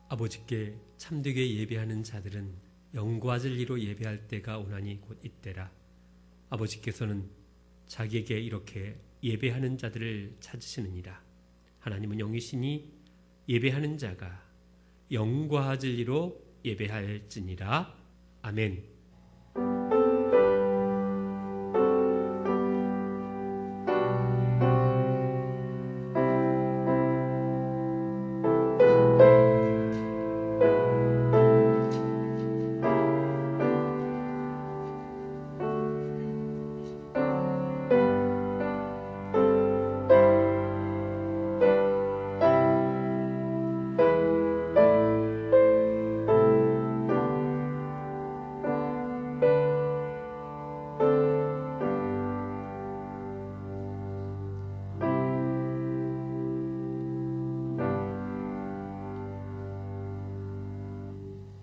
아버지께 참되게 예배하는 자들은 영과 진리로 예배할 때가 오나니 곧 이때라. 아버지께서는 자기에게 이렇게 예배하는 자들을 찾으시느니라. 하나님은 영이시니 예배하는 자가 영과 진리로 예배할지니라. 아멘.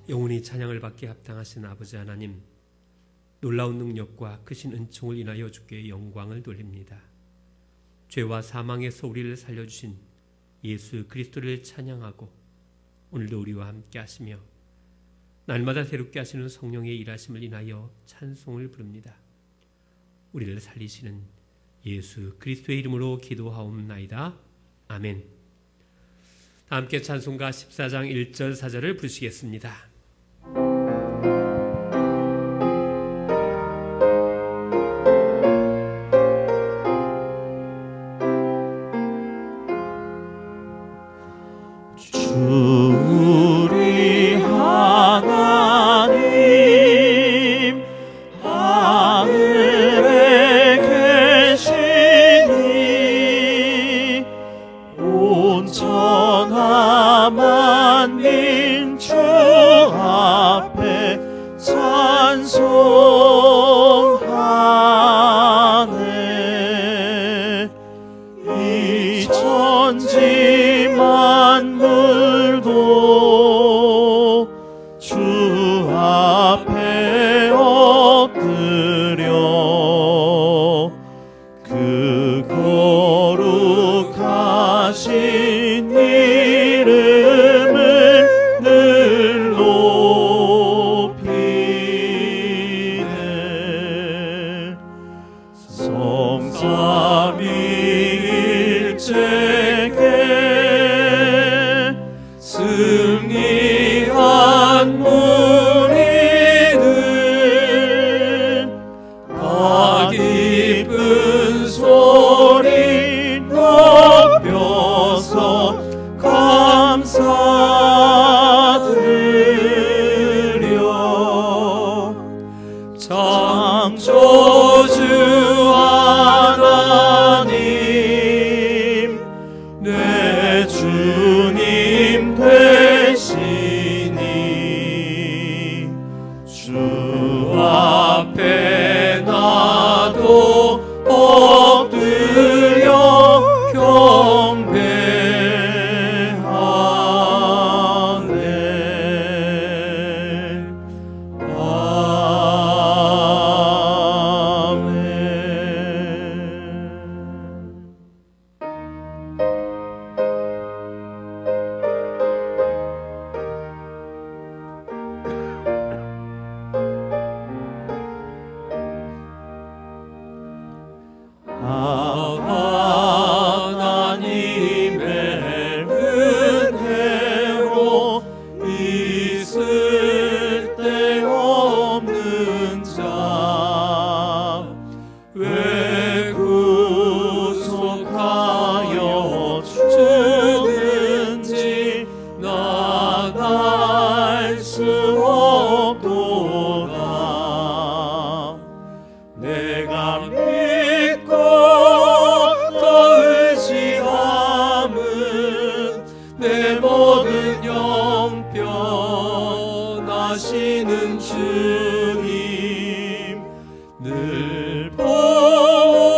영원히 찬양을 받게 합당하신 아버지 하나님, 놀라운 능력과 크신 은총을 인하여 주께 영광을 돌립니다. 죄와 사망에서 우리를 살려주신 예수 그리스도를 찬양하고 오늘도 우리와 함께 하시며 날마다 새롭게 하시는 성령의 일하심을 인하여 찬송을 부릅니다. 우리를 살리시는 예수 그리스도의 이름으로 기도하옵나이다. 아멘. 다 함께 찬송가 14장 1절 4절을 부르시겠습니다. 우리 하나님 하늘에 계시니 온 천하 만민 주 앞에 찬송하네. 이 천지 만물도 주 앞에 엎드려 그 거룩하신 이름을 늘 높이네. 성삼위일체계 승리한 무리들 다 기쁜 소리 높여서 감사드려. 창조주 하나님 내 주님 되시니 주 앞에 나도 엎드려 경배하네. 하나님의 은혜로 있을 데 없는 자 왜 구속하여 주는지 난 알 수 없도다. 내가 믿고 더 의지함은 내 모든 영병 나시는 주님 늘 보호해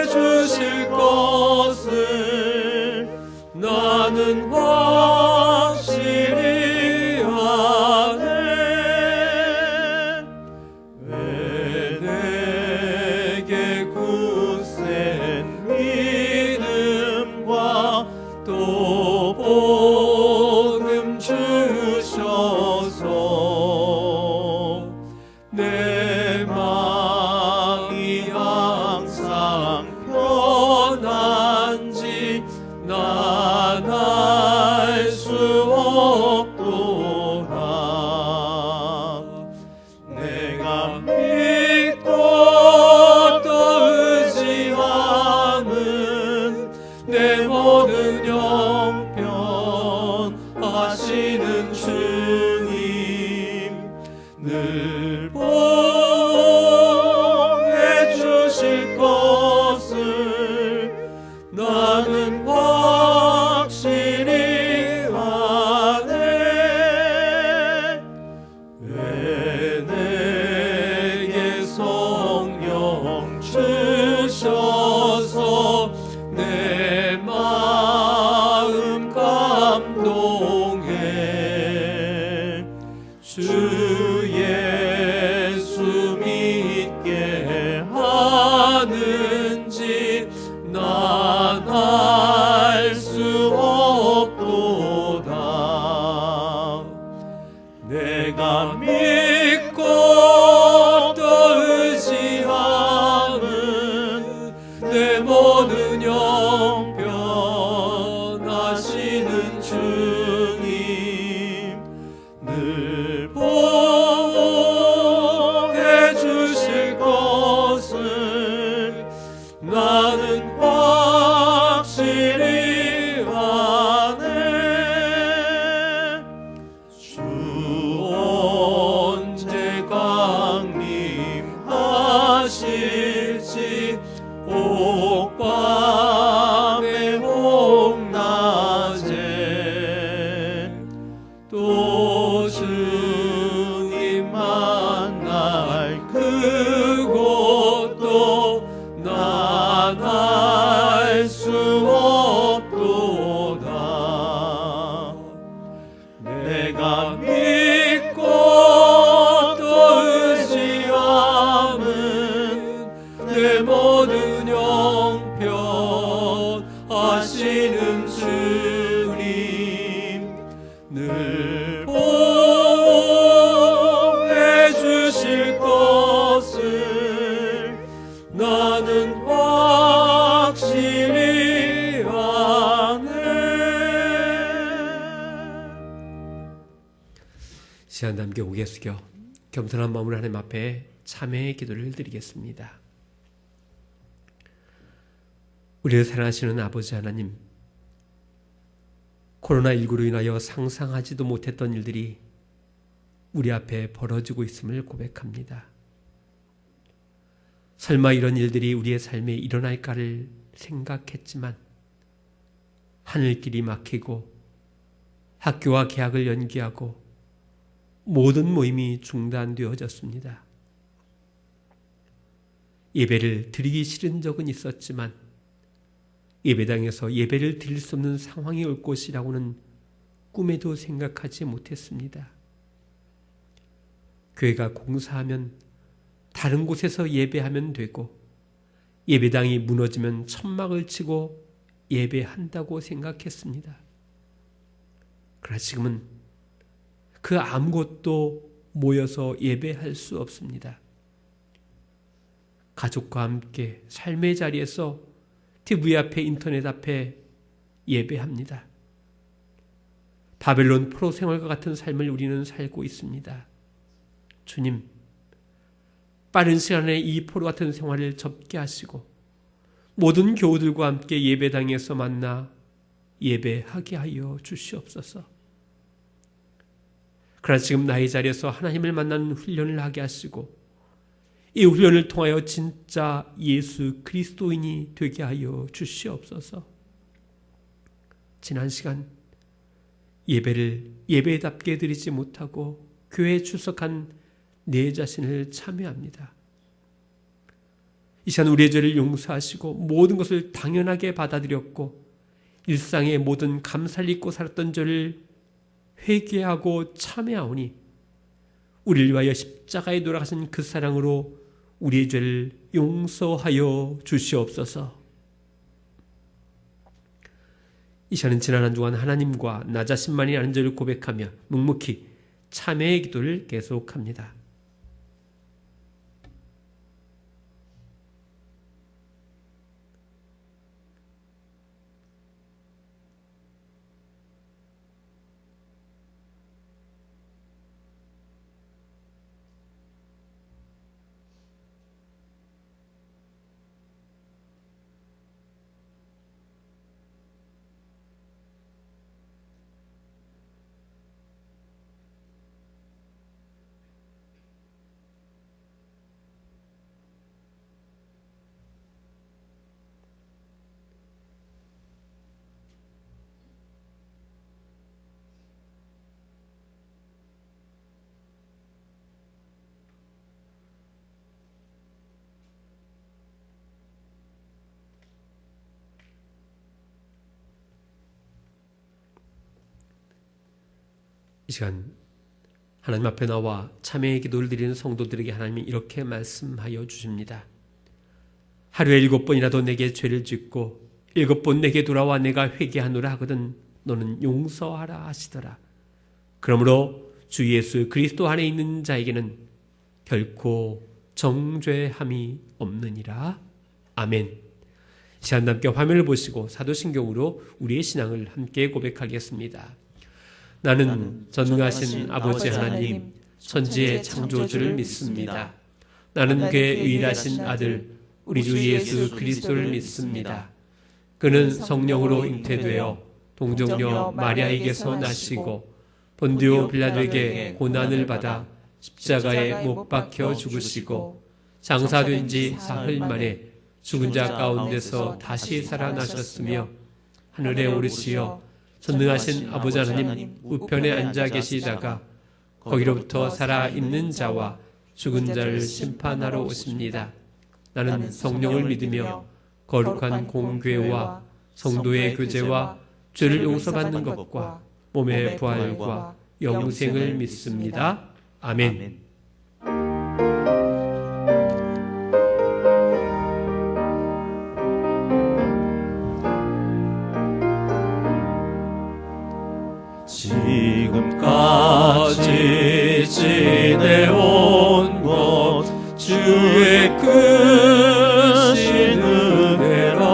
주실 것을 나는 확실히 아네. 왜 내게 굳센 믿음과 또 주셔서 내 마음이 항상 편한지 난 알 수 없도다. 내가 믿고 또 의지함은 내 모든 형편하시는 주님 늘 보해 주실 것을 나는 확실히 아네. 왜 내게 성령 주셔서 내 마음 감동해. 주 예수 믿게 하는지 난 알 수 없도다. 내가 믿고 또 의지함은 내 모든 형편하시는 주님 늘 보해 주실 것을 나는 확실히 아네. 주 언제 강림하실지 옥밤에 옥낮에 또 주님 만날 그곳도 난 알 수 없도다. 내가 믿고 또 의지함은 내 모든 형편하시는 주님 늘 보해 주실 것을 나는 확실히 아네. 시간 남겨 고개 숙여 겸손한 마음으로 하나님 앞에 참회의 기도를 드리겠습니다. 우리를 사랑하시는 아버지 하나님, 코로나19로 인하여 상상하지도 못했던 일들이 우리 앞에 벌어지고 있음을 고백합니다. 설마 이런 일들이 우리의 삶에 일어날까를 생각했지만 하늘길이 막히고 학교와 개학을 연기하고 모든 모임이 중단되어졌습니다. 예배를 드리기 싫은 적은 있었지만 예배당에서 예배를 드릴 수 없는 상황이 올 것이라고는 꿈에도 생각하지 못했습니다. 교회가 공사하면 다른 곳에서 예배하면 되고 예배당이 무너지면 천막을 치고 예배한다고 생각했습니다. 그러나 지금은 그 아무것도 모여서 예배할 수 없습니다. 가족과 함께 삶의 자리에서 TV 앞에 인터넷 앞에 예배합니다. 바벨론 포로 생활과 같은 삶을 우리는 살고 있습니다. 주님, 빠른 시간에 이 포로 같은 생활을 접게 하시고 모든 교우들과 함께 예배당에서 만나 예배하게 하여 주시옵소서. 그러나 지금 나의 자리에서 하나님을 만나는 훈련을 하게 하시고 이 훈련을 통하여 진짜 예수 그리스도인이 되게 하여 주시옵소서. 지난 시간 예배를 예배답게 드리지 못하고 교회에 출석한 내 자신을 참회합니다. 이 시간 우리의 죄를 용서하시고 모든 것을 당연하게 받아들였고 일상의 모든 감사를 잊고 살았던 죄를 회개하고 참회하오니 우리를 위하여 십자가에 돌아가신 그 사랑으로 우리의 죄를 용서하여 주시옵소서. 이 시간은 지난 한 주간 하나님과 나 자신만이 아는 줄을 고백하며 묵묵히 참회의 기도를 계속합니다. 이 시간 하나님 앞에 나와 참회의 기도를 드리는 성도들에게 하나님이 이렇게 말씀하여 주십니다. 하루에 7번이라도 내게 죄를 짓고 7번 내게 돌아와 내가 회개하노라 하거든 너는 용서하라 하시더라. 그러므로 주 예수 그리스도 안에 있는 자에게는 결코 정죄함이 없느니라. 아멘. 이 시간 함께 화면을 보시고 사도신경으로 우리의 신앙을 함께 고백하겠습니다. 나는 전능하신 아버지 하나님 천지의 창조주를 믿습니다. 나는 그의 유일하신 아들 우리 주 예수 그리스도를 믿습니다. 그는 성령으로 잉태되어 동정녀 마리아에게서 나시고 본디오 빌라도에게 고난을 받아 십자가에 못 박혀 죽으시고 장사된 지 사흘 만에 죽은 자 가운데서 다시 살아나셨으며 하늘에 오르시어 전능하신 아버지 하나님 우편에 앉아 계시다가 거기로부터 살아있는 자와 죽은 자를 심판하러 오십니다. 나는 성령을 믿으며 거룩한 공교회와 성도의 교제와 죄를 용서받는 것과 몸의 부활과 영생을 믿습니다. 아멘. 지금까지 지내온 것 주의 크신 은혜라.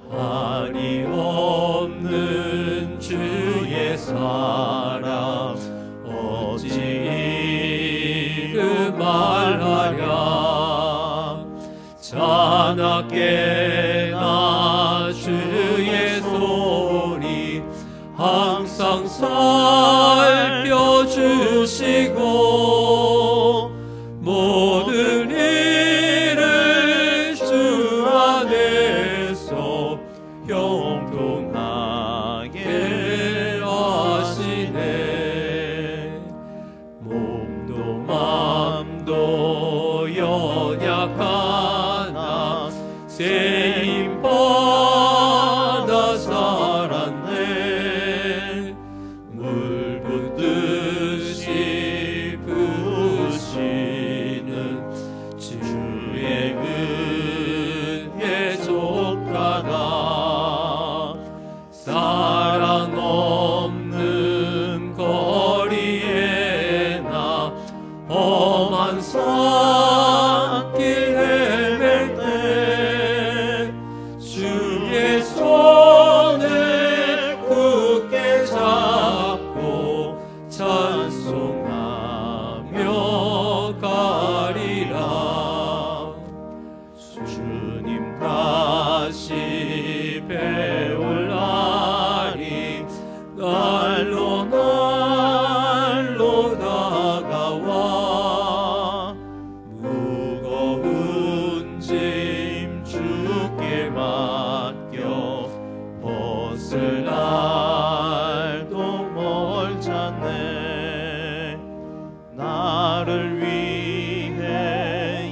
한이 없는 주의 사랑 어찌 이루 말하랴. 자나깨나 주의 소리 항상 살펴주시고 모든 일을 주 안에서 형통하게 하시네. 몸도 맘도 연약하나 세임받아 살았네. 물 붓듯이 부으시는 주의 은혜 족하다. 사랑 없는 거리에 나 험한 산길 헤맬 때 주의 손을 굳게 잡고 찬송하며 가리라. 주님 다시 배울 날이 날로 다가와. 무거운 짐 주께 맡겨 벗을 날도 멀잖네. 나를 위해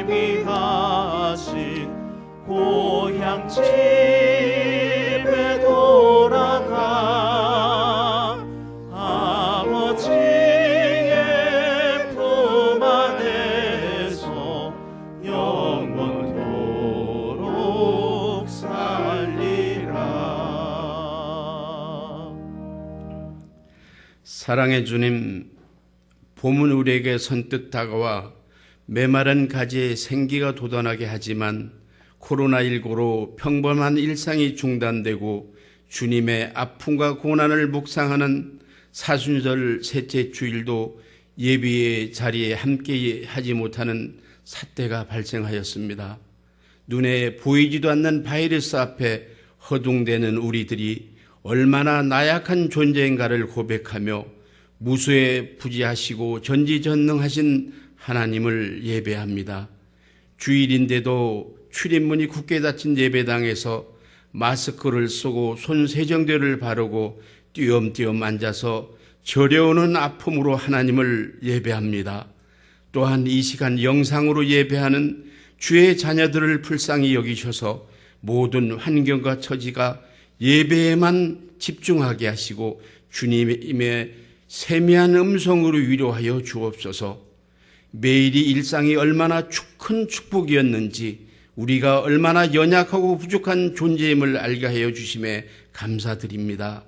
예비하신 고향 집에 돌아가 아버지의 품 안에서 영원토록 살리라. 사랑의 주님, 봄은 우리에게 선뜻 다가와 메마른 가지에 생기가 돋아나게 하지만 코로나19로 평범한 일상이 중단되고 주님의 아픔과 고난을 묵상하는 사순절 셋째 주일도 예배의 자리에 함께 하지 못하는 사태가 발생하였습니다. 눈에 보이지도 않는 바이러스 앞에 허둥대는 우리들이 얼마나 나약한 존재인가를 고백하며 무수에 부지하시고 전지전능하신 하나님을 예배합니다. 주일인데도 출입문이 굳게 닫힌 예배당에서 마스크를 쓰고 손 세정제를 바르고 띄엄띄엄 앉아서 저려오는 아픔으로 하나님을 예배합니다. 또한 이 시간 영상으로 예배하는 주의 자녀들을 불쌍히 여기셔서 모든 환경과 처지가 예배에만 집중하게 하시고 주님의 세미한 음성으로 위로하여 주옵소서. 매일이 일상이 얼마나 큰 축복이었는지 우리가 얼마나 연약하고 부족한 존재임을 알게 하여 주심에 감사드립니다.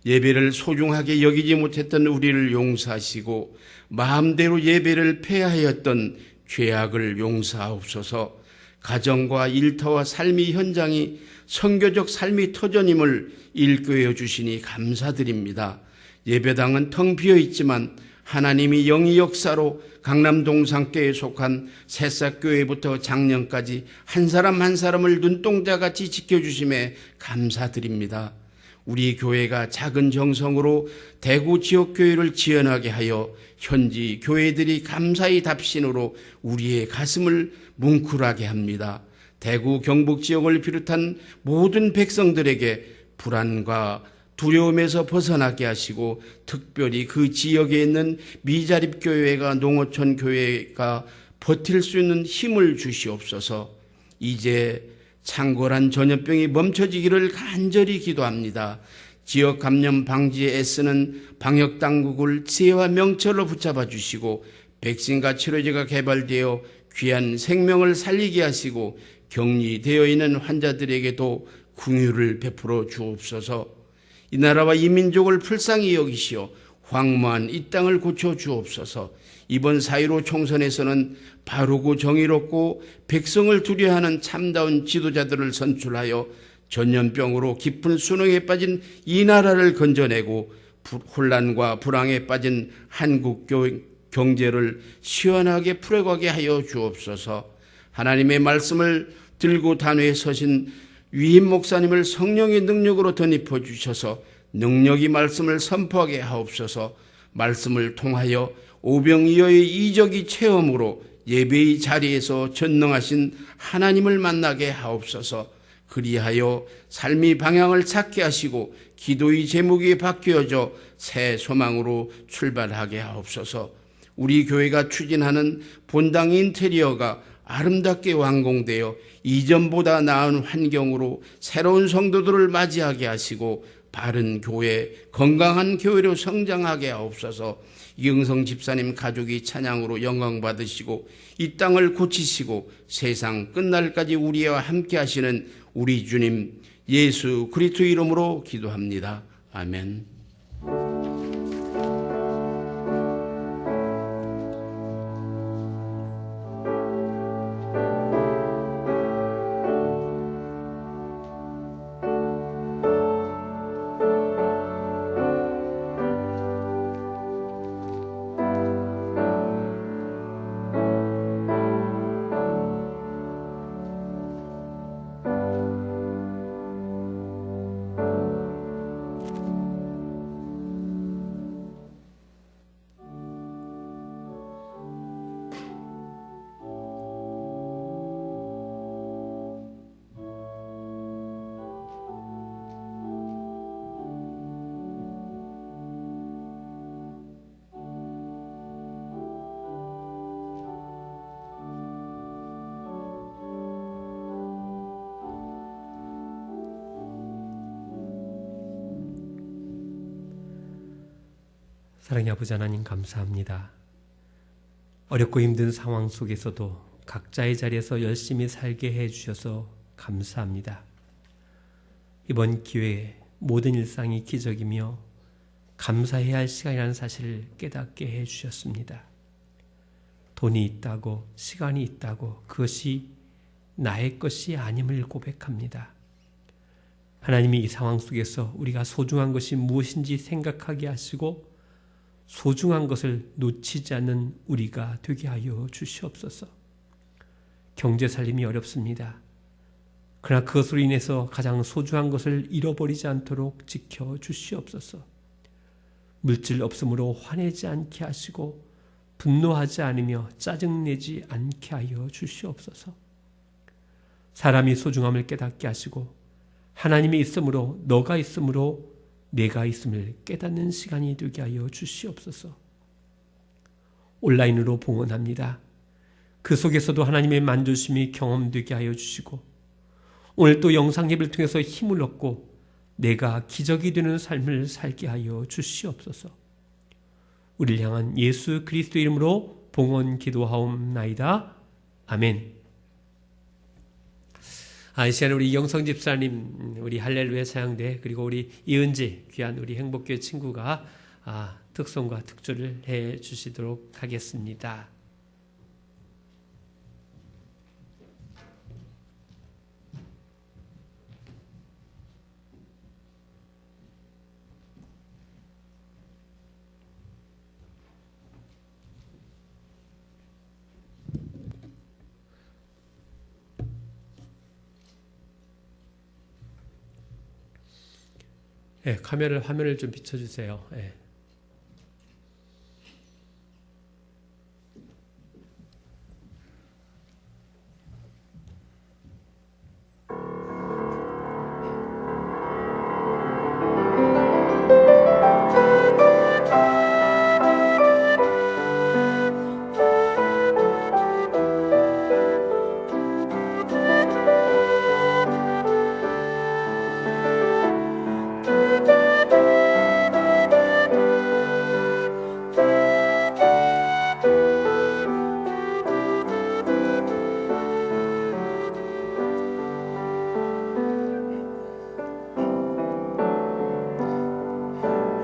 예배를 소중하게 여기지 못했던 우리를 용서하시고 마음대로 예배를 폐하였던 죄악을 용서하옵소서. 가정과 일터와 삶의 현장이 선교적 삶의 터전임을 일깨워 주시니 감사드립니다. 예배당은 텅 비어 있지만 하나님이 영의 역사로 강남 동산교회에 속한 새싹교회부터 장년까지 한 사람 한 사람을 눈동자같이 지켜주심에 감사드립니다. 우리 교회가 작은 정성으로 대구 지역교회를 지원하게 하여 현지 교회들이 감사의 답신으로 우리의 가슴을 뭉클하게 합니다. 대구 경북 지역을 비롯한 모든 백성들에게 불안과 두려움에서 벗어나게 하시고 특별히 그 지역에 있는 미자립 교회가 농어촌 교회가 버틸 수 있는 힘을 주시옵소서. 이제 창궐한 전염병이 멈춰지기를 간절히 기도합니다. 지역 감염 방지에 애쓰는 방역 당국을 지혜와 명철로 붙잡아 주시고 백신과 치료제가 개발되어 귀한 생명을 살리게 하시고 격리되어 있는 환자들에게도 긍휼을 베풀어 주옵소서. 이 나라와 이 민족을 불쌍히 여기시어 황무한 이 땅을 고쳐 주옵소서. 이번 4.15 총선에서는 바르고 정의롭고 백성을 두려워하는 참다운 지도자들을 선출하여 전염병으로 깊은 수능에 빠진 이 나라를 건져내고 혼란과 불황에 빠진 한국 경제를 시원하게 풀어가게 하여 주옵소서. 하나님의 말씀을 들고 단회에 서신 위임 목사님을 성령의 능력으로 덧입혀 주셔서 능력이 말씀을 선포하게 하옵소서. 말씀을 통하여 오병이어의 이적이 체험으로 예배의 자리에서 전능하신 하나님을 만나게 하옵소서. 그리하여 삶의 방향을 찾게 하시고 기도의 제목이 바뀌어져 새 소망으로 출발하게 하옵소서. 우리 교회가 추진하는 본당 인테리어가 아름답게 완공되어 이전보다 나은 환경으로 새로운 성도들을 맞이하게 하시고 바른 교회, 건강한 교회로 성장하게 하옵소서. 이경성 집사님 가족이 찬양으로 영광 받으시고 이 땅을 고치시고 세상 끝날까지 우리와 함께 하시는 우리 주님 예수 그리스도 이름으로 기도합니다. 아멘. 사랑의 아버지 하나님 감사합니다. 어렵고 힘든 상황 속에서도 각자의 자리에서 열심히 살게 해주셔서 감사합니다. 이번 기회에 모든 일상이 기적이며 감사해야 할 시간이라는 사실을 깨닫게 해주셨습니다. 돈이 있다고, 시간이 있다고 그것이 나의 것이 아님을 고백합니다. 하나님이 이 상황 속에서 우리가 소중한 것이 무엇인지 생각하게 하시고 소중한 것을 놓치지 않는 우리가 되게 하여 주시옵소서. 경제 살림이 어렵습니다. 그러나 그것으로 인해서 가장 소중한 것을 잃어버리지 않도록 지켜 주시옵소서. 물질 없음으로 화내지 않게 하시고 분노하지 않으며 짜증내지 않게 하여 주시옵소서. 사람이 소중함을 깨닫게 하시고 하나님이 있으므로, 너가 있으므로 내가 있음을 깨닫는 시간이 되게 하여 주시옵소서. 온라인으로 봉헌합니다. 그 속에서도 하나님의 만져주심이 경험되게 하여 주시고 오늘 또 영상 예배를 통해서 힘을 얻고 내가 기적이 되는 삶을 살게 하여 주시옵소서. 우리를 향한 예수 그리스도 이름으로 봉헌 기도하옵나이다. 아멘. 이 시간에 우리 이영성 집사님, 우리 할렐루야 찬양대, 그리고 우리 이은지 귀한 우리 행복교회 친구가 특송과 특조를 해 주시도록 하겠습니다. 네, 화면을 좀 비춰주세요. 네.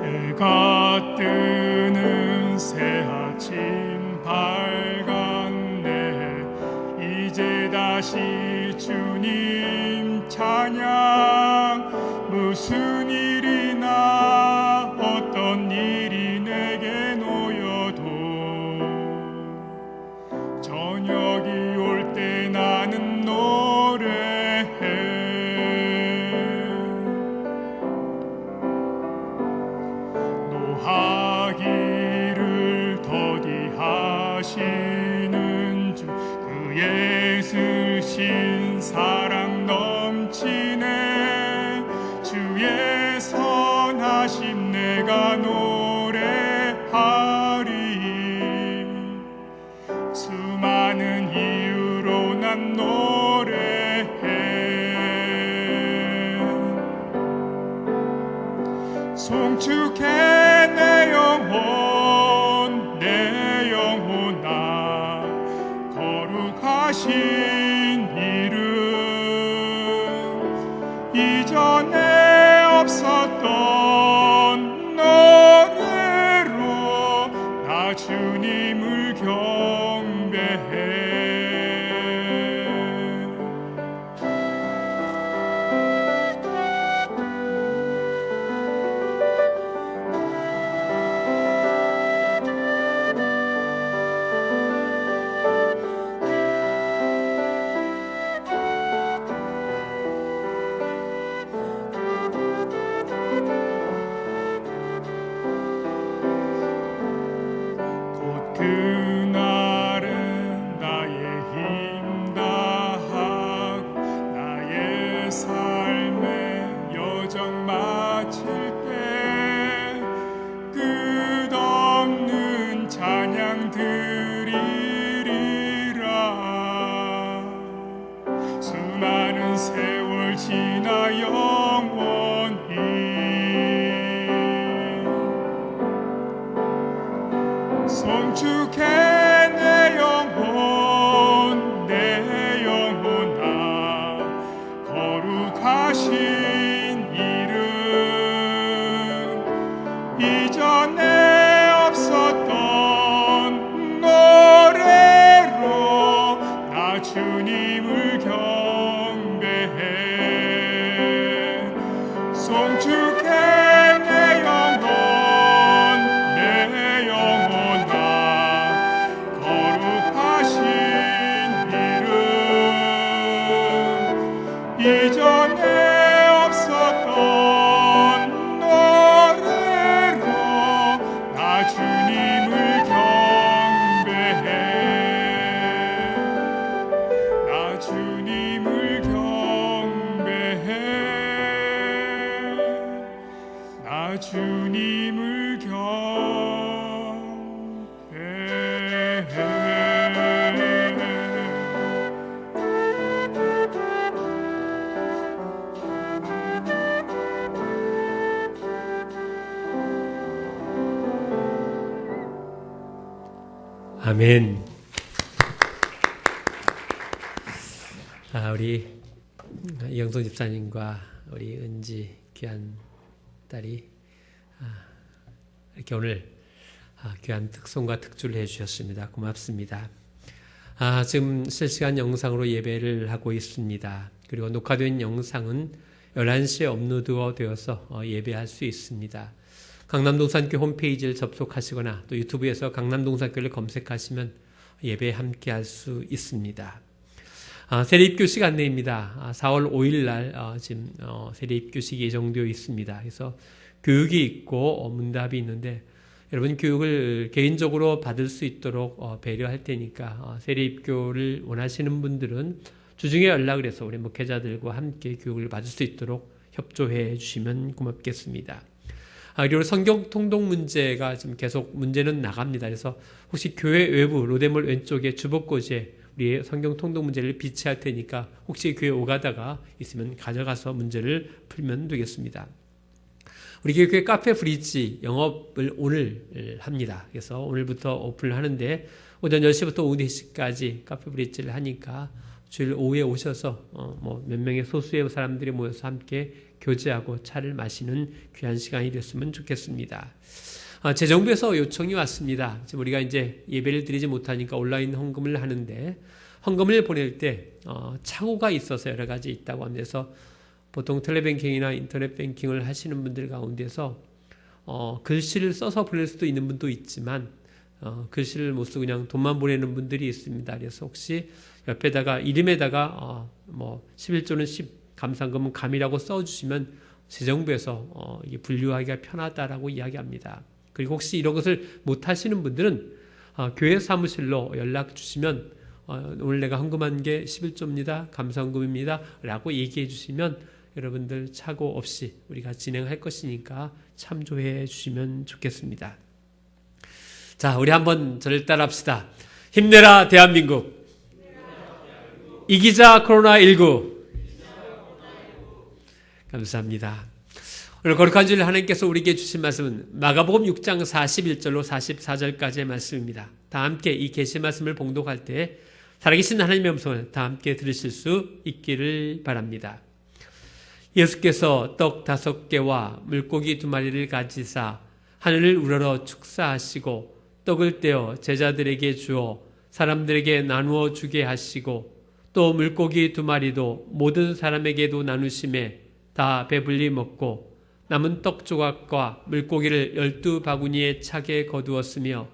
해가 뜨는 새 아침 밝았네. 이제 다시 주님 찬양. 무슨 일이나 어떤 일이 내게 놓여도 저녁이 올 때 나는 노래해. 하기를 더디하시는 주 그의 쓰신 사랑 넘치네. 주의 선하심 내가 노래하리. 수많은 이유로 난 노래해. 송축해 내 영혼아 거룩하신 이름. 이전에 없었던 노래로 나 주님을 경배해. 그날은 나의 힘 다하고 나의 삶의 여정 마칠 때 끝없는 찬양 드리리라. 수많은 세월 지나 영원히 송축해 내 영혼아 거룩하신 이름. 이제 아멘. 우리 이영선 집사님과 우리 은지 귀한 딸이 이렇게 오늘 귀한 특송과 특주를 해주셨습니다. 고맙습니다. 지금 실시간 영상으로 예배를 하고 있습니다. 그리고 녹화된 영상은 11시에 업로드가 되어서 예배할 수 있습니다. 강남동산교회 홈페이지를 접속하시거나 또 유튜브에서 강남동산교회를 검색하시면 예배에 함께 할 수 있습니다. 세례입교식 안내입니다. 4월 5일 날 지금 세례입교식이 예정되어 있습니다. 그래서 교육이 있고 문답이 있는데 여러분 교육을 개인적으로 받을 수 있도록 배려할 테니까 세례입교를 원하시는 분들은 주중에 연락을 해서 우리 목회자들과 함께 교육을 받을 수 있도록 협조해 주시면 고맙겠습니다. 그리고 성경 통독 문제가 지금 계속 문제는 나갑니다. 그래서 혹시 교회 외부 로데몰 왼쪽에 주복고지에 우리 성경 통독 문제를 비치할 테니까 혹시 교회 오가다가 있으면 가져가서 문제를 풀면 되겠습니다. 우리 교회 카페 브릿지 영업을 오늘 합니다. 그래서 오늘부터 오픈을 하는데 오전 10시부터 오후 4시까지 카페 브릿지를 하니까 주일 오후에 오셔서 몇 명의 소수의 사람들이 모여서 함께 교제하고 차를 마시는 귀한 시간이 됐으면 좋겠습니다. 재정부에서 요청이 왔습니다. 지금 우리가 이제 예배를 드리지 못하니까 온라인 헌금을 하는데 헌금을 보낼 때 착오가 있어서 여러 가지 있다고 합니다. 그래서 보통 텔레뱅킹이나 인터넷 뱅킹을 하시는 분들 가운데서 글씨를 써서 보낼 수도 있는 분도 있지만 글씨를 못 쓰고 그냥 돈만 보내는 분들이 있습니다. 그래서 혹시 옆에다가 이름에다가 11조는 10 감사금은 감이라고 써주시면 재정부에서 이게 분류하기가 편하다라고 이야기합니다. 그리고 혹시 이런 것을 못 하시는 분들은 교회 사무실로 연락 주시면 오늘 내가 헌금한 게 11조입니다. 감사헌금입니다. 라고 얘기해 주시면 여러분들 착오 없이 우리가 진행할 것이니까 참조해 주시면 좋겠습니다. 자, 우리 한번 저를 따라합시다. 힘내라 대한민국. 이기자 코로나19. 감사합니다. 오늘 거룩한 주일 하나님께서 우리에게 주신 말씀은 마가복음 6장 41절로 44절까지의 말씀입니다. 다 함께 이 계시 말씀을 봉독할 때 살아계신 하나님의 음성을 다 함께 들으실 수 있기를 바랍니다. 예수께서 떡 5개와 물고기 2마리를 가지사 하늘을 우러러 축사하시고 떡을 떼어 제자들에게 주어 사람들에게 나누어 주게 하시고 또 물고기 2마리도 모든 사람에게도 나누심에 다 배불리 먹고 남은 떡 조각과 물고기를 12바구니에 차게 거두었으며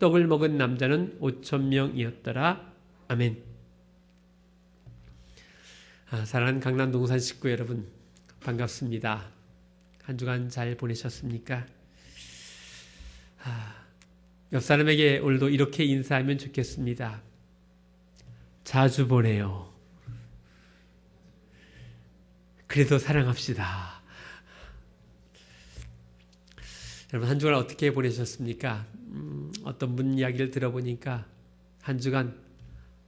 떡을 먹은 남자는 5,000명이었더라. 아멘. 사랑하는 강남동산 식구 여러분 반갑습니다. 한 주간 잘 보내셨습니까? 옆 사람에게 오늘도 이렇게 인사하면 좋겠습니다. 자주 보내요. 그래도 사랑합시다. 여러분 한 주간 어떻게 보내셨습니까? 어떤 분 이야기를 들어보니까 한 주간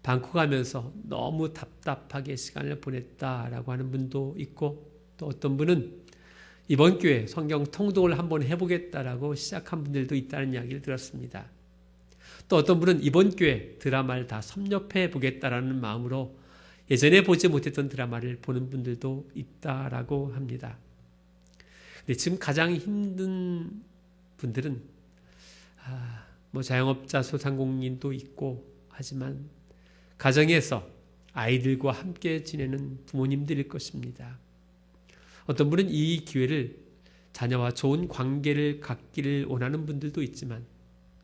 방콕 가면서 너무 답답하게 시간을 보냈다라고 하는 분도 있고 또 어떤 분은 이번 기회에 성경 통독을 한번 해보겠다라고 시작한 분들도 있다는 이야기를 들었습니다. 또 어떤 분은 이번 기회에 드라마를 다 섭렵해 보겠다라는 마음으로 예전에 보지 못했던 드라마를 보는 분들도 있다라고 합니다. 근데 지금 가장 힘든 분들은 자영업자 소상공인도 있고 하지만 가정에서 아이들과 함께 지내는 부모님들일 것입니다. 어떤 분은 이 기회를 자녀와 좋은 관계를 갖기를 원하는 분들도 있지만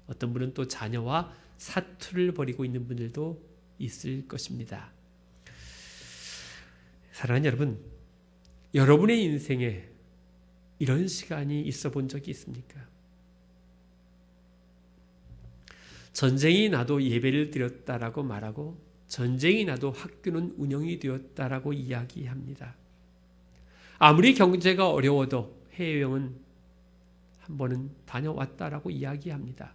어떤 분은 또 자녀와 사투를 벌이고 있는 분들도 있을 것입니다. 사랑하는 여러분, 여러분의 인생에 이런 시간이 있어 본 적이 있습니까? 전쟁이 나도 예배를 드렸다라고 말하고 전쟁이 나도 학교는 운영이 되었다라고 이야기합니다. 아무리 경제가 어려워도 해외여행은 한 번은 다녀왔다라고 이야기합니다.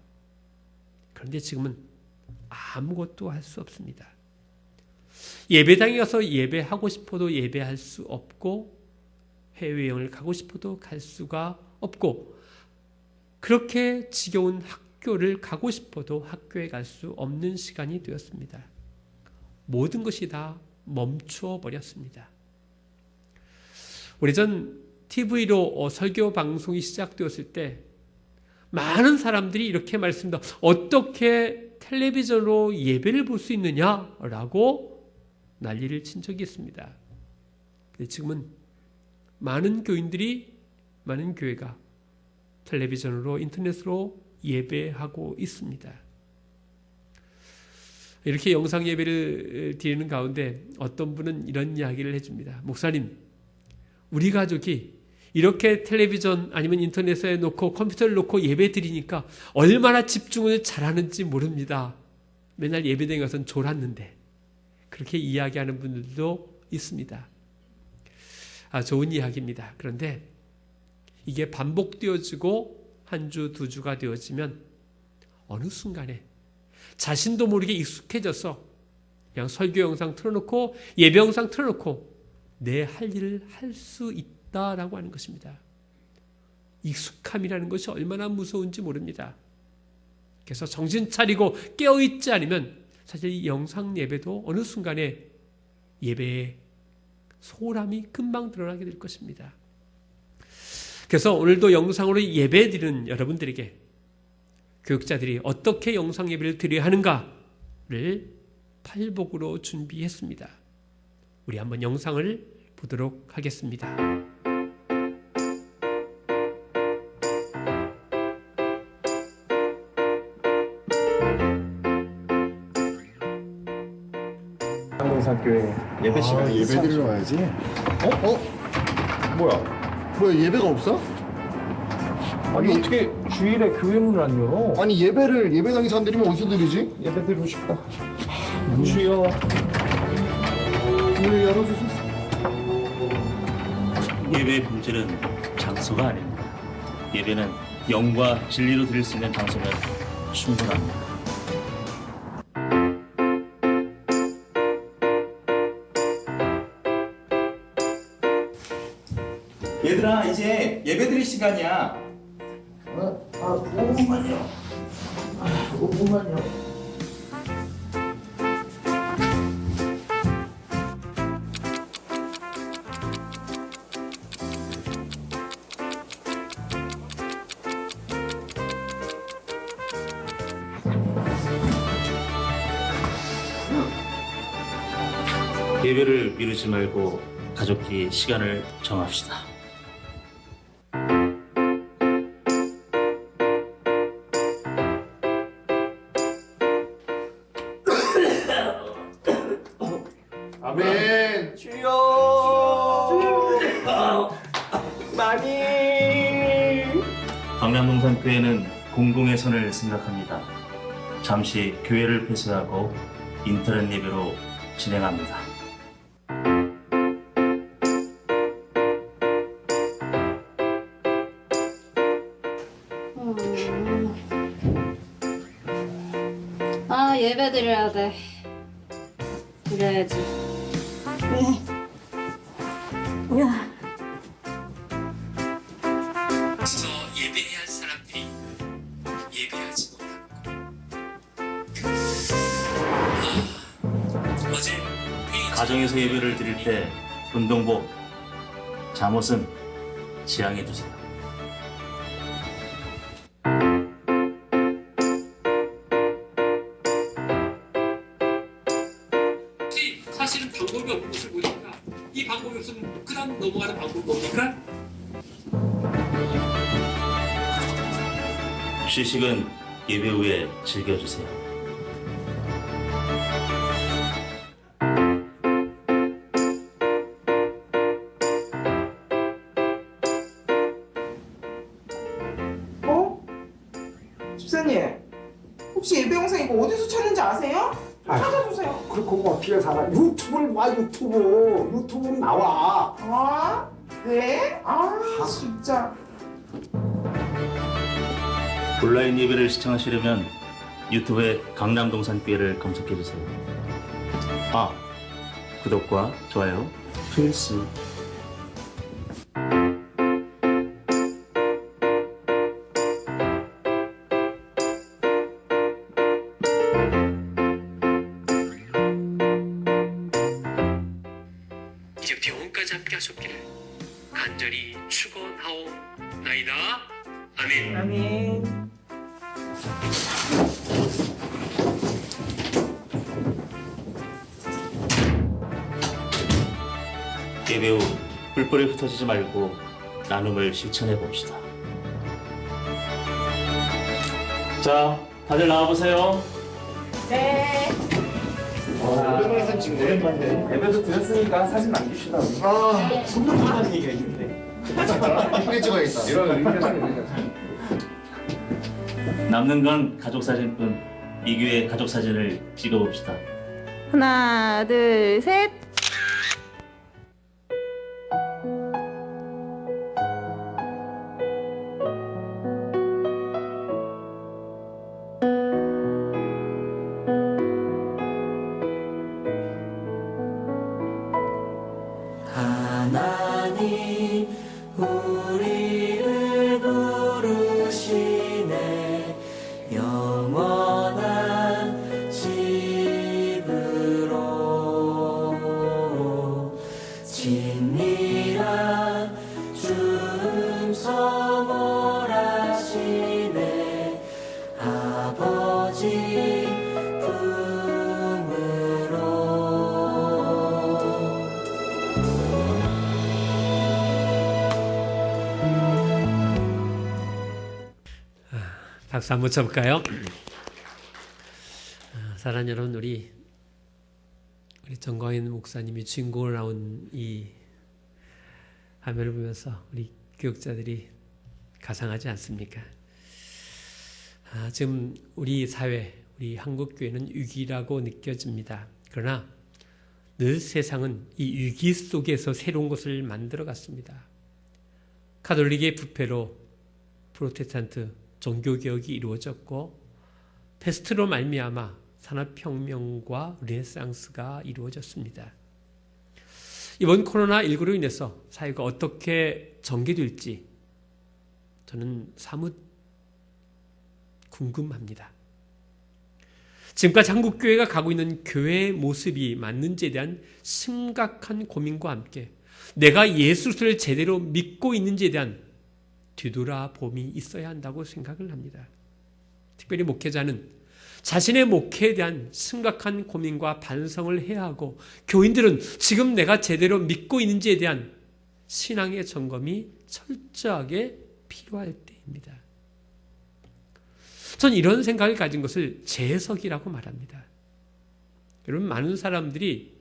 그런데 지금은 아무것도 할 수 없습니다. 예배당에 가서 예배하고 싶어도 예배할 수 없고 해외여행을 가고 싶어도 갈 수가 없고 그렇게 지겨운 학교를 가고 싶어도 학교에 갈 수 없는 시간이 되었습니다. 모든 것이 다 멈추어 버렸습니다. 오래전 TV로 설교 방송이 시작되었을 때 많은 사람들이 이렇게 말씀합니다. 어떻게 텔레비전으로 예배를 볼 수 있느냐라고 난리를 친 적이 있습니다. 근데 지금은 많은 교회가 텔레비전으로 인터넷으로 예배하고 있습니다. 이렇게 영상 예배를 드리는 가운데 어떤 분은 이런 이야기를 해줍니다. 목사님, 우리 가족이 이렇게 텔레비전 아니면 인터넷에 놓고 컴퓨터를 놓고 예배 드리니까 얼마나 집중을 잘하는지 모릅니다. 맨날 예배당에 가서는 졸았는데. 그렇게 이야기하는 분들도 있습니다. 좋은 이야기입니다. 그런데 이게 반복되어지고 한 주, 두 주가 되어지면 어느 순간에 자신도 모르게 익숙해져서 그냥 설교 영상 틀어놓고 예배 영상 틀어놓고 내 할 일을 할 수 있다라고 하는 것입니다. 익숙함이라는 것이 얼마나 무서운지 모릅니다. 그래서 정신 차리고 깨어있지 않으면 사실 이 영상 예배도 어느 순간에 예배의 소홀함이 금방 드러나게 될 것입니다. 그래서 오늘도 영상으로 예배 드리는 여러분들에게 교육자들이 어떻게 영상 예배를 드려야 하는가를 팔복으로 준비했습니다. 우리 한번 영상을 보도록 하겠습니다. 항공산교회 예배 시간 예배 드리러 와야지. 뭐야 예배가 없어? 아니 어떻게 주일에 교회 문을 안 열어? 아니 예배를 예배당에서 안 드리면 어디서 드리지? 예배 드리고 싶다. 주여 문을 열어주세요. 예배의 본질은 장소가 아닙니다. 예배는 영과 진리로 드릴 수 있는 장소면 충분합니다. 얘들아 이제 예배 드릴 시간이야. 5분만요. 5분만요. 예배를 미루지 말고 가족끼리 시간을 정합시다. 아멘. 강남동산교회는 공공의 선을 생각합니다. 잠시 교회를 폐쇄하고 인터넷 예배로 진행합니다. 예배 드려야 돼. 그래야지. 예배해야 할 사람들이 예배하지 못하는 것. 어제 가정에서 예배를 드릴 때 운동복, 잠옷은 지양해 주세요. 사실은 방법이 없는 것을 보니까 이 방법이 없으면 그다음 넘어가는 방법이 뭡니까? 휴식은 예배 후에 즐겨주세요. 집사님, 혹시 예배 영상 이거 어디서 찾는지 아세요? 찾아주세요. 그거 어떻게 살아? 유튜브를 봐. 유튜브는 나와. 아, 네? 진짜. 온라인 예배를 시청하시려면 유튜브에 강남동산교회를 검색해 주세요. 구독과 좋아요 필수. 같이 함께 하셨기를 간절히 축원하오나이다. 아멘. 아멘. 예배 후 뿔뿔이 흩어지지 말고 나눔을 실천해 봅시다. 자, 다들 나와보세요. 네. 오랜만에 찍네. 예배도 드렸으니까 사진 남깁시다. 아, 손도 하는 얘기가 있는데. 이쁘게 찍어야겠다. 남는 건 가족 사진뿐. 이규의 가족 사진을 찍어봅시다. 하나, 둘, 셋. 하나님 우리를 부르시네 영원한 집으로 친밀한 주 성월하시네 아버지 품으로. 박수 한번 쳐볼까요? 사랑하는 여러분, 우리 정광인 목사님이 주인공으로 나온 이 화면을 보면서 우리 교육자들이 가상하지 않습니까? 지금 우리 사회, 우리 한국교회는 위기라고 느껴집니다. 그러나 늘 세상은 이 위기 속에서 새로운 것을 만들어갔습니다. 가톨릭의 부패로 프로테스탄트 종교개혁이 이루어졌고 패스트로 말미암아 산업혁명과 르네상스가 이루어졌습니다. 이번 코로나19로 인해서 사회가 어떻게 전개될지 저는 사뭇 궁금합니다. 지금까지 한국교회가 가고 있는 교회의 모습이 맞는지에 대한 심각한 고민과 함께 내가 예수를 제대로 믿고 있는지에 대한 뒤돌아봄이 있어야 한다고 생각을 합니다. 특별히 목회자는 자신의 목회에 대한 심각한 고민과 반성을 해야 하고 교인들은 지금 내가 제대로 믿고 있는지에 대한 신앙의 점검이 철저하게 필요할 때입니다. 전 이런 생각을 가진 것을 재해석이라고 말합니다. 여러분, 많은 사람들이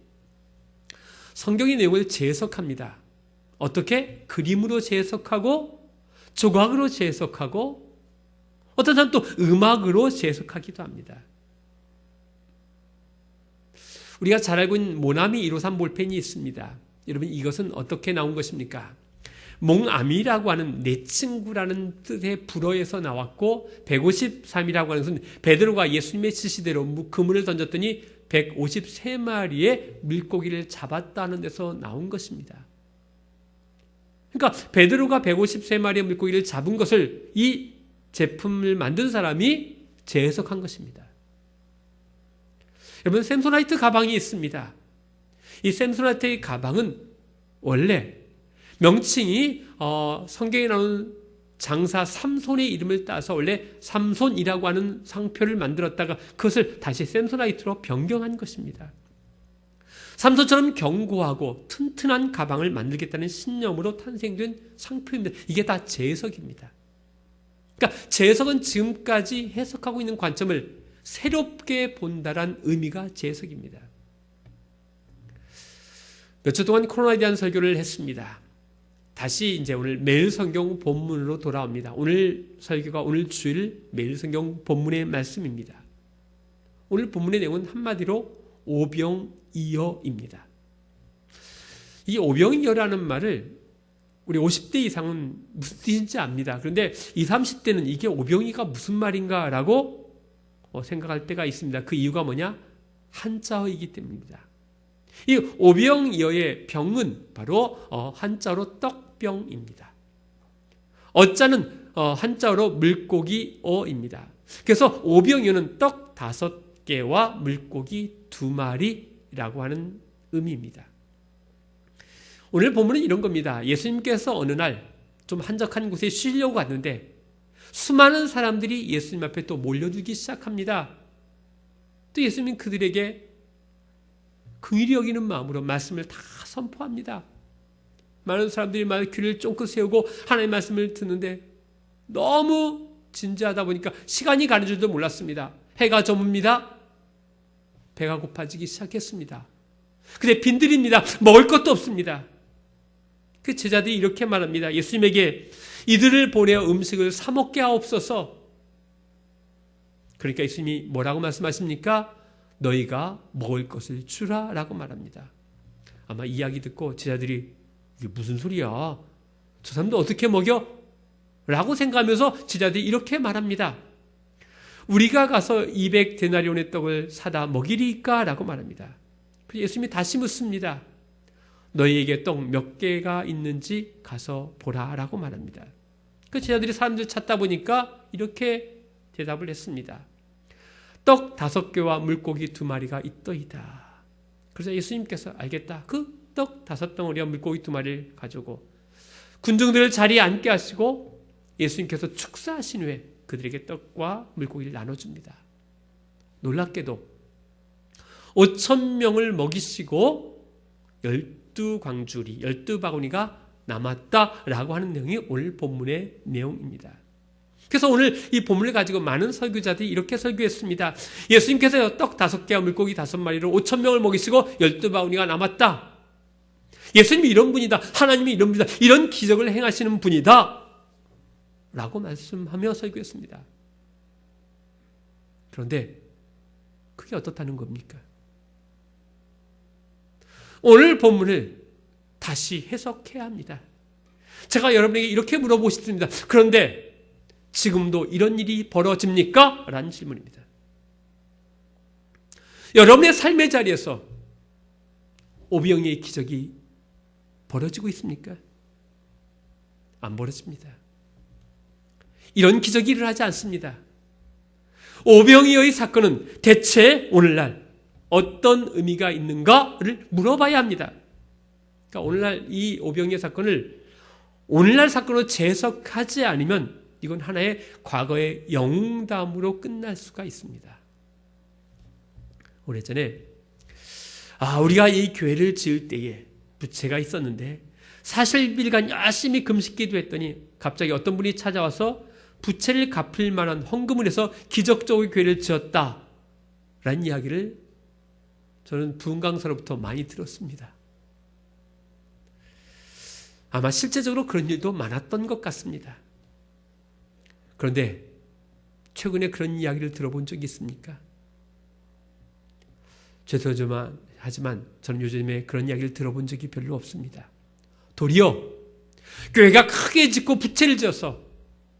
성경의 내용을 재해석합니다. 어떻게? 그림으로 재해석하고 조각으로 재해석하고 어떤 사람은 또 음악으로 재해석하기도 합니다. 우리가 잘 알고 있는 모나미 153 볼펜이 있습니다. 여러분, 이것은 어떻게 나온 것입니까? 몽암이라고 하는 내 친구라는 뜻의 불어에서 나왔고 153이라고 하는 것은 베드로가 예수님의 지시대로 그물을 던졌더니 153마리의 물고기를 잡았다는 데서 나온 것입니다. 그러니까 베드로가 153마리의 물고기를 잡은 것을 이 제품을 만든 사람이 재해석한 것입니다. 여러분, 샘소나이트 가방이 있습니다. 이 샘소나이트의 가방은 원래 명칭이 성경에 나오는 장사 삼손의 이름을 따서 원래 삼손이라고 하는 상표를 만들었다가 그것을 다시 샘소나이트로 변경한 것입니다. 삼손처럼 견고하고 튼튼한 가방을 만들겠다는 신념으로 탄생된 상표입니다. 이게 다 재해석입니다. 그러니까 재해석은 지금까지 해석하고 있는 관점을 새롭게 본다란 의미가 재해석입니다. 몇 주 동안 코로나에 대한 설교를 했습니다. 다시 이제 오늘 매일 성경 본문으로 돌아옵니다. 오늘 설교가 오늘 주일 매일 성경 본문의 말씀입니다. 오늘 본문의 내용은 한마디로 오병이어입니다. 이 오병이어라는 말을 우리 50대 이상은 무슨 뜻인지 압니다. 그런데 20, 30대는 이게 오병이가 무슨 말인가라고 생각할 때가 있습니다. 그 이유가 뭐냐? 한자어이기 때문입니다. 이 오병이어의 병은 바로 한자어로 떡병입니다. 어자는 한자어로 물고기어입니다. 그래서 오병이어는 떡 5개와 물고기 2마리라고 하는 의미입니다. 오늘 본문은 이런 겁니다. 예수님께서 어느 날 좀 한적한 곳에 쉬려고 갔는데 수많은 사람들이 예수님 앞에 또 몰려들기 시작합니다. 또 예수님은 그들에게 긍휼히 여기는 마음으로 말씀을 다 선포합니다. 많은 사람들이 막 귀를 쫑긋 세우고 하나님의 말씀을 듣는데 너무 진지하다 보니까 시간이 가는 줄도 몰랐습니다. 해가 저뭅니다. 배가 고파지기 시작했습니다. 근데 빈들입니다. 먹을 것도 없습니다. 그 제자들이 이렇게 말합니다. 예수님에게 이들을 보내어 음식을 사 먹게 하옵소서. 그러니까 예수님이 뭐라고 말씀하십니까? 너희가 먹을 것을 주라 라고 말합니다. 아마 이야기 듣고 제자들이 이게 무슨 소리야? 저 사람도 어떻게 먹여? 라고 생각하면서 제자들이 이렇게 말합니다. 우리가 가서 200데나리온의 떡을 사다 먹이리까? 라고 말합니다. 예수님이 다시 묻습니다. 너희에게 떡 몇 개가 있는지 가서 보라 라고 말합니다. 그 제자들이 사람들 찾다 보니까 이렇게 대답을 했습니다. 떡 5개와 물고기 2마리가 있더이다. 그래서 예수님께서 알겠다. 그 떡 5덩어리와 물고기 2마리를 가지고 군중들을 자리에 앉게 하시고 예수님께서 축사하신 후에 그들에게 떡과 물고기를 나눠줍니다. 놀랍게도 5,000명을 먹이시고 12광주리, 12바구니가 남았다라고 하는 내용이 오늘 본문의 내용입니다. 그래서 오늘 이 본문을 가지고 많은 설교자들이 이렇게 설교했습니다. 예수님께서 떡 5개와 물고기 5마리로 5,000명을 먹이시고 12바구니가 남았다. 예수님이 이런 분이다. 하나님이 이런 분이다. 이런 기적을 행하시는 분이다. 라고 말씀하며 설교했습니다. 그런데 그게 어떻다는 겁니까? 오늘 본문을 다시 해석해야 합니다. 제가 여러분에게 이렇게 물어보고 싶습니다. 그런데 지금도 이런 일이 벌어집니까? 라는 질문입니다. 여러분의 삶의 자리에서 오병이의 기적이 벌어지고 있습니까? 안 벌어집니다. 이런 기적이 일어나지 않습니다. 오병이어의 사건은 대체 오늘날 어떤 의미가 있는가를 물어봐야 합니다. 그러니까 오늘날 이 오병이어 사건을 오늘날 사건으로 재해석하지 않으면 이건 하나의 과거의 영웅담으로 끝날 수가 있습니다. 오래전에 우리가 이 교회를 지을 때에 부채가 있었는데 40일간 열심히 금식기도 했더니 갑자기 어떤 분이 찾아와서 부채를 갚을 만한 헌금을 해서 기적적으로 교회를 지었다 라는 이야기를 저는 부흥 강사로부터 많이 들었습니다. 아마 실제적으로 그런 일도 많았던 것 같습니다. 그런데 최근에 그런 이야기를 들어본 적이 있습니까? 죄송하지만 저는 요즘에 그런 이야기를 들어본 적이 별로 없습니다. 도리어 교회가 크게 짓고 부채를 지어서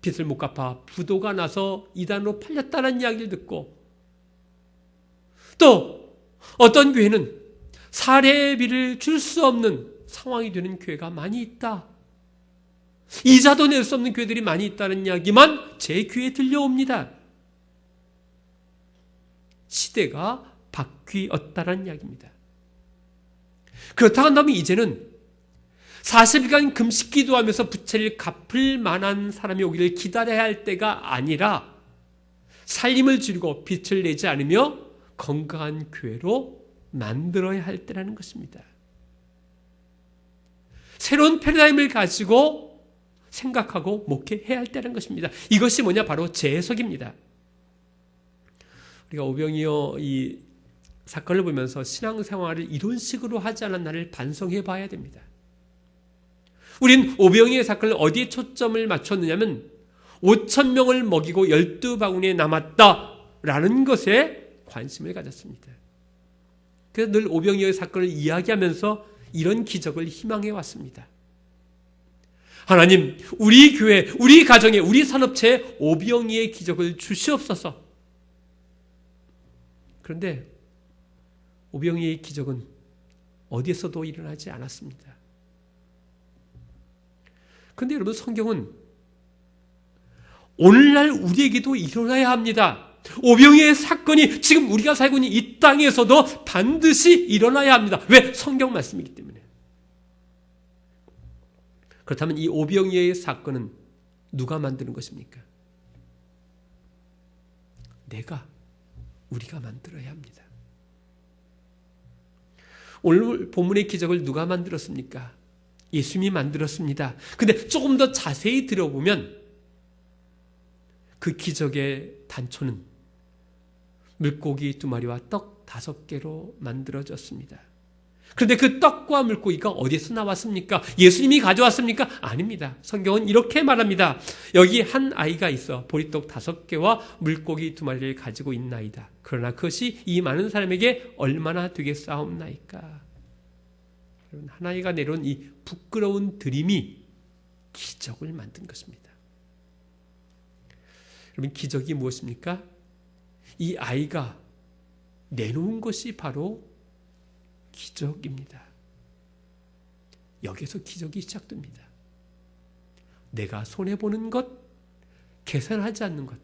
빚을 못 갚아 부도가 나서 이단으로 팔렸다는 이야기를 듣고 또 어떤 교회는 사례비를 줄 수 없는 상황이 되는 교회가 많이 있다. 이자도 낼 수 없는 교회들이 많이 있다는 이야기만 제 귀에 들려옵니다. 시대가 바뀌었다는 이야기입니다. 그렇다고 한다면 이제는 40일간 금식 기도하면서 부채를 갚을 만한 사람이 오기를 기다려야 할 때가 아니라 살림을 줄이고 빚을 내지 않으며 건강한 교회로 만들어야 할 때라는 것입니다. 새로운 패러다임을 가지고 생각하고 목회해야 할 때라는 것입니다. 이것이 뭐냐? 바로 재해석입니다. 우리가 오병이어 이 사건을 보면서 신앙생활을 이런 식으로 하지 않았나를 반성해 봐야 됩니다. 우린 오병이어 사건을 어디에 초점을 맞췄느냐면 5,000명을 먹이고 12바구니에 남았다라는 것에 관심을 가졌습니다. 그래서 늘 오병이어 사건을 이야기하면서 이런 기적을 희망해 왔습니다. 하나님, 우리 교회, 우리 가정에, 우리 산업체에 오병이어의 기적을 주시옵소서. 그런데 오병이어의 기적은 어디에서도 일어나지 않았습니다. 그런데 여러분, 성경은 오늘날 우리에게도 일어나야 합니다. 오병이어의 사건이 지금 우리가 살고 있는 이 땅에서도 반드시 일어나야 합니다. 왜? 성경 말씀이기 때문에. 그렇다면 이 오병이어의 사건은 누가 만드는 것입니까? 우리가 만들어야 합니다. 오늘 본문의 기적을 누가 만들었습니까? 예수님이 만들었습니다. 근데 조금 더 자세히 들어보면 그 기적의 단초는 물고기 2마리와 떡 5개로 만들어졌습니다. 그런데 그 떡과 물고기가 어디서 나왔습니까? 예수님이 가져왔습니까? 아닙니다. 성경은 이렇게 말합니다. 여기 한 아이가 있어 보리떡 5개와 물고기 2마리를 가지고 있나이다. 그러나 그것이 이 많은 사람에게 얼마나 되겠사옵나이까. 여러분, 한 아이가 내려온 이 부끄러운 드림이 기적을 만든 것입니다. 여러분, 기적이 무엇입니까? 이 아이가 내놓은 것이 바로 기적입니다. 여기서 기적이 시작됩니다. 내가 손해보는 것, 계산하지 않는 것,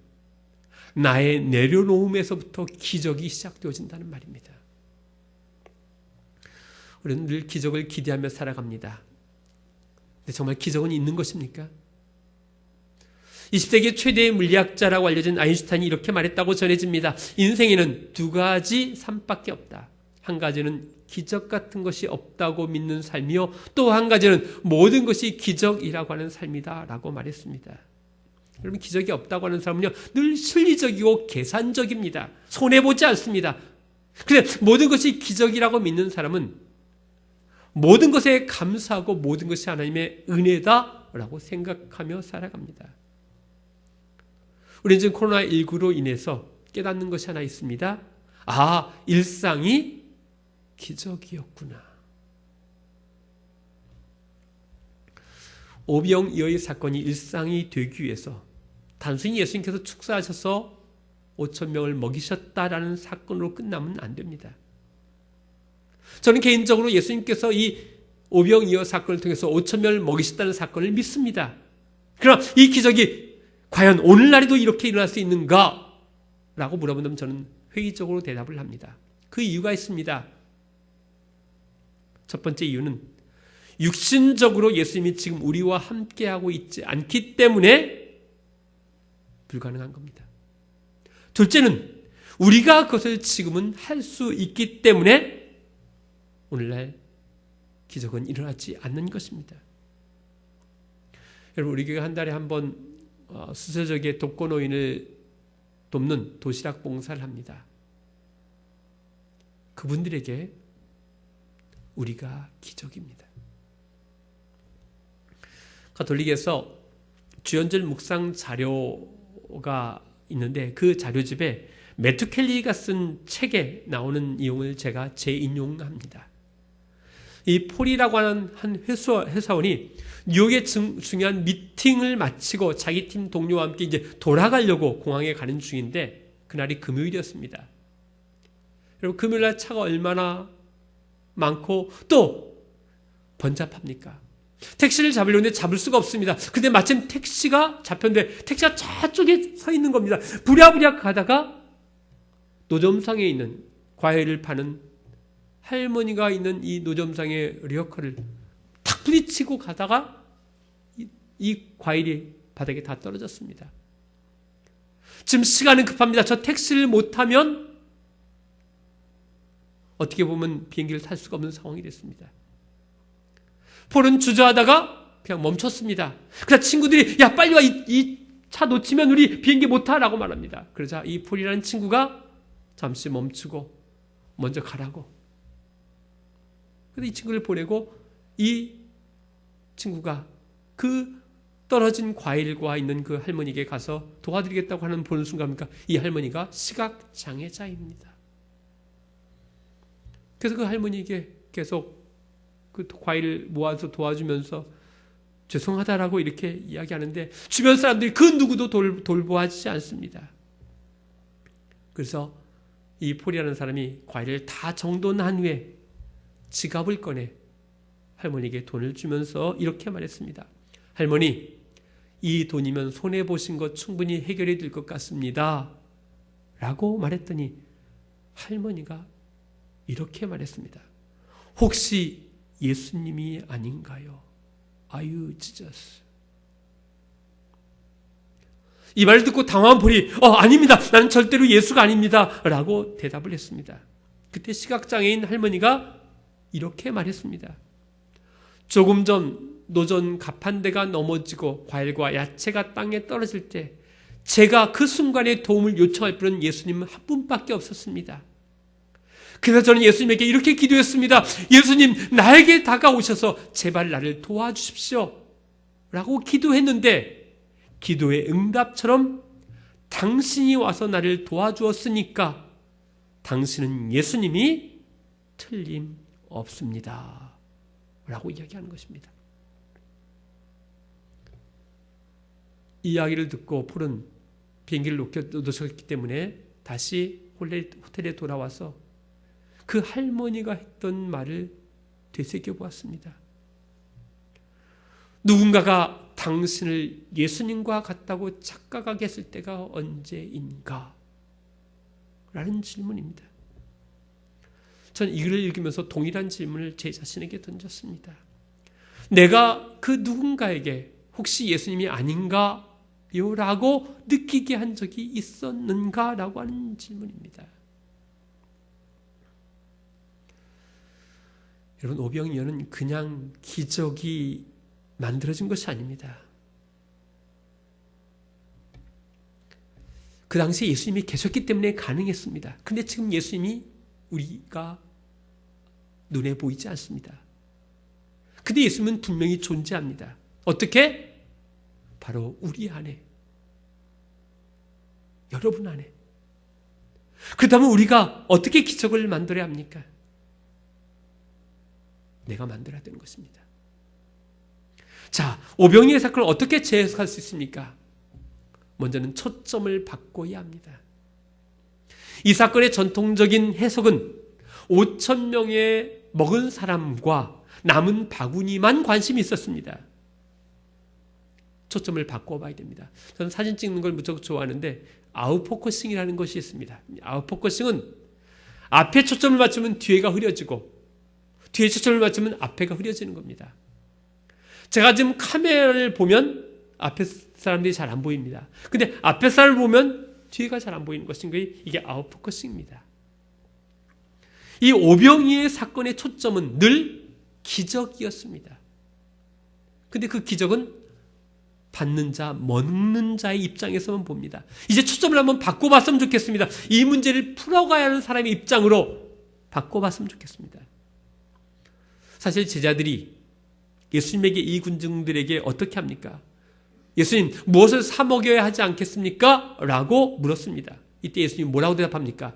나의 내려놓음에서부터 기적이 시작되어진다는 말입니다. 우리는 늘 기적을 기대하며 살아갑니다. 근데 정말 기적은 있는 것입니까? 20세기 최대의 물리학자라고 알려진 아인슈타인이 이렇게 말했다고 전해집니다. 인생에는 2가지 삶밖에 없다. 한 가지는 기적 같은 것이 없다고 믿는 삶이요, 또 한 가지는 모든 것이 기적이라고 하는 삶이다 라고 말했습니다. 여러분, 기적이 없다고 하는 사람은요, 늘 실리적이고 계산적입니다. 손해보지 않습니다. 그런데 모든 것이 기적이라고 믿는 사람은 모든 것에 감사하고 모든 것이 하나님의 은혜다라고 생각하며 살아갑니다. 우리는 지금 코로나19로 인해서 깨닫는 것이 하나 있습니다. 일상이 기적이었구나. 오병이어의 사건이 일상이 되기 위해서 단순히 예수님께서 축사하셔서 5,000명을 먹이셨다라는 사건으로 끝나면 안 됩니다. 저는 개인적으로 예수님께서 이 오병이어 사건을 통해서 5,000명을 먹이셨다는 사건을 믿습니다. 그러나 이 기적이 과연 오늘날에도 이렇게 일어날 수 있는가? 라고 물어본다면 저는 회의적으로 대답을 합니다. 그 이유가 있습니다. 첫 번째 이유는 육신적으로 예수님이 지금 우리와 함께하고 있지 않기 때문에 불가능한 겁니다. 둘째는 우리가 그것을 지금은 할 수 있기 때문에 오늘날 기적은 일어나지 않는 것입니다. 여러분, 우리 교회가 한 달에 한 번 수세적의 독거노인을 돕는 도시락 봉사를 합니다. 그분들에게 우리가 기적입니다. 가톨릭에서 주연절 묵상 자료가 있는데 그 자료집에 매튜 켈리가 쓴 책에 나오는 내용을 제가 재인용합니다. 이 폴이라고 하는 한 회사원이 뉴욕의 중요한 미팅을 마치고 자기 팀 동료와 함께 이제 돌아가려고 공항에 가는 중인데 그날이 금요일이었습니다. 여러분, 금요일날 차가 얼마나 많고 또 번잡합니까? 택시를 잡으려는데 잡을 수가 없습니다. 근데 마침 택시가 잡혔는데 택시가 저쪽에 서 있는 겁니다. 부랴부랴 가다가 노점상에 있는 과일을 파는 할머니가 있는 이 노점상의 리어카를 탁 부딪히고 가다가 이 과일이 바닥에 다 떨어졌습니다. 지금 시간은 급합니다. 저 택시를 못 타면 어떻게 보면 비행기를 탈 수가 없는 상황이 됐습니다. 폴은 주저하다가 그냥 멈췄습니다. 그래서 친구들이 야 빨리 와, 이 차 놓치면 우리 비행기 못 타라고 말합니다. 그러자 이 폴이라는 친구가 잠시 멈추고 먼저 가라고. 그래서 이 친구를 보내고 이 친구가 그 떨어진 과일과 있는 그 할머니에게 가서 도와드리겠다고 하는 보는 순간입니까? 이 할머니가 시각장애자입니다. 그래서 그 할머니에게 계속 그 과일을 모아서 도와주면서 죄송하다라고 이렇게 이야기하는데 주변 사람들이 그 누구도 돌보아주지 않습니다. 그래서 이 폴이라는 사람이 과일을 다 정돈한 후에 지갑을 꺼내 할머니에게 돈을 주면서 이렇게 말했습니다. 할머니, 이 돈이면 손해보신 것 충분히 해결이 될 것 같습니다. 라고 말했더니 할머니가 이렇게 말했습니다. 혹시 예수님이 아닌가요? Are you Jesus? 이 말을 듣고 당황한 폴이 아닙니다. 나는 절대로 예수가 아닙니다. 라고 대답을 했습니다. 그때 시각장애인 할머니가 이렇게 말했습니다. 조금 전 노전 가판대가 넘어지고 과일과 야채가 땅에 떨어질 때 제가 그 순간에 도움을 요청할 분은 예수님 한 분밖에 없었습니다. 그래서 저는 예수님에게 이렇게 기도했습니다. 예수님, 나에게 다가오셔서 제발 나를 도와주십시오. 라고 기도했는데 기도의 응답처럼 당신이 와서 나를 도와주었으니까 당신은 예수님이 틀림없습니다. 라고 이야기하는 것입니다. 이 이야기를 듣고 폴은 비행기를 놓쳤기 때문에 다시 호텔에 돌아와서 그 할머니가 했던 말을 되새겨 보았습니다. 누군가가 당신을 예수님과 같다고 착각하게 했을 때가 언제인가? 라는 질문입니다. 전 이 글을 읽으면서 동일한 질문을 제 자신에게 던졌습니다. 내가 그 누군가에게 혹시 예수님이 아닌가요? 라고 느끼게 한 적이 있었는가? 라고 하는 질문입니다. 여러분, 오병이어는 그냥 기적이 만들어진 것이 아닙니다. 그 당시에 예수님이 계셨기 때문에 가능했습니다. 근데 지금 예수님이 우리가 눈에 보이지 않습니다. 근데 예수님은 분명히 존재합니다. 어떻게? 바로 우리 안에, 여러분 안에. 그렇다면 우리가 어떻게 기적을 만들어야 합니까? 내가 만들어야 되는 것입니다. 자, 오병이의 사건을 어떻게 재해석할 수 있습니까? 먼저는 초점을 바꿔야 합니다. 이 사건의 전통적인 해석은 5,000명의 먹은 사람과 남은 바구니만 관심이 있었습니다. 초점을 바꿔봐야 됩니다. 저는 사진 찍는 걸 무척 좋아하는데 아웃포커싱이라는 것이 있습니다. 아웃포커싱은 앞에 초점을 맞추면 뒤에가 흐려지고 뒤에 초점을 맞추면 앞에가 흐려지는 겁니다. 제가 지금 카메라를 보면 앞에 사람들이 잘 안 보입니다. 근데 앞에 사람을 보면 뒤가 잘 안 보이는 것인 거예요. 이게 아웃포커싱입니다. 이 오병이의 사건의 초점은 늘 기적이었습니다. 근데 그 기적은 받는 자, 먹는 자의 입장에서만 봅니다. 이제 초점을 한번 바꿔봤으면 좋겠습니다. 이 문제를 풀어가야 하는 사람의 입장으로 바꿔봤으면 좋겠습니다. 사실 제자들이 예수님에게 이 군중들에게 어떻게 합니까? 예수님, 무엇을 사 먹여야 하지 않겠습니까? 라고 물었습니다. 이때 예수님이 뭐라고 대답합니까?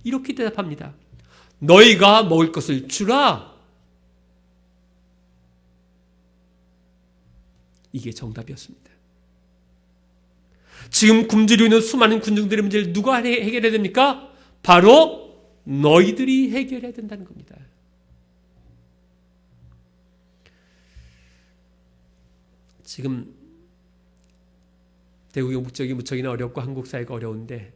이렇게 대답합니다. 너희가 먹을 것을 주라. 이게 정답이었습니다. 지금 굶주려 있는 수많은 군중들의 문제를 누가 해결해야 됩니까? 바로 너희들이 해결해야 된다는 겁니다. 지금 대구 경북 지역이 무척이나 어렵고 한국 사회가 어려운데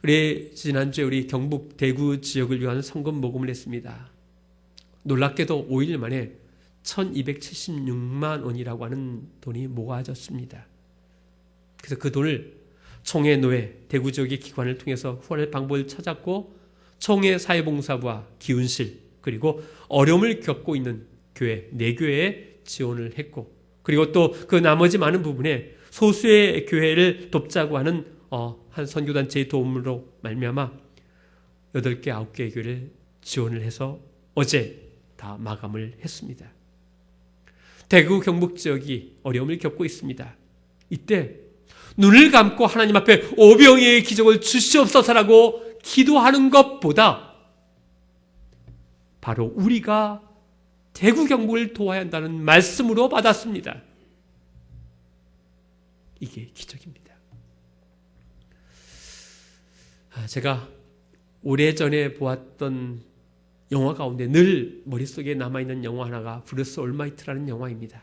우리 지난주에 우리 경북 대구 지역을 위한 성금 모금을 했습니다. 놀랍게도 5일 만에 1276만 원이라고 하는 돈이 모아졌습니다. 그래서 그 돈을 총회노회 대구 지역의 기관을 통해서 후원할 방법을 찾았고 총회 사회봉사부와 기운실 그리고 어려움을 겪고 있는 교회 4교회에 지원을 했고 그리고 또 그 나머지 많은 부분에 소수의 교회를 돕자고 하는 한 선교단체의 도움으로 말미암아 8개, 9개의 교회를 지원을 해서 어제 다 마감을 했습니다. 대구 경북 지역이 어려움을 겪고 있습니다. 이때 눈을 감고 하나님 앞에 오병이의 기적을 주시옵소서라고 기도하는 것보다 바로 우리가 대구 경북을 도와야 한다는 말씀으로 받았습니다. 이게 기적입니다. 제가 오래전에 보았던 영화 가운데 늘 머릿속에 남아있는 영화 하나가 브루스 올마이트라는 영화입니다.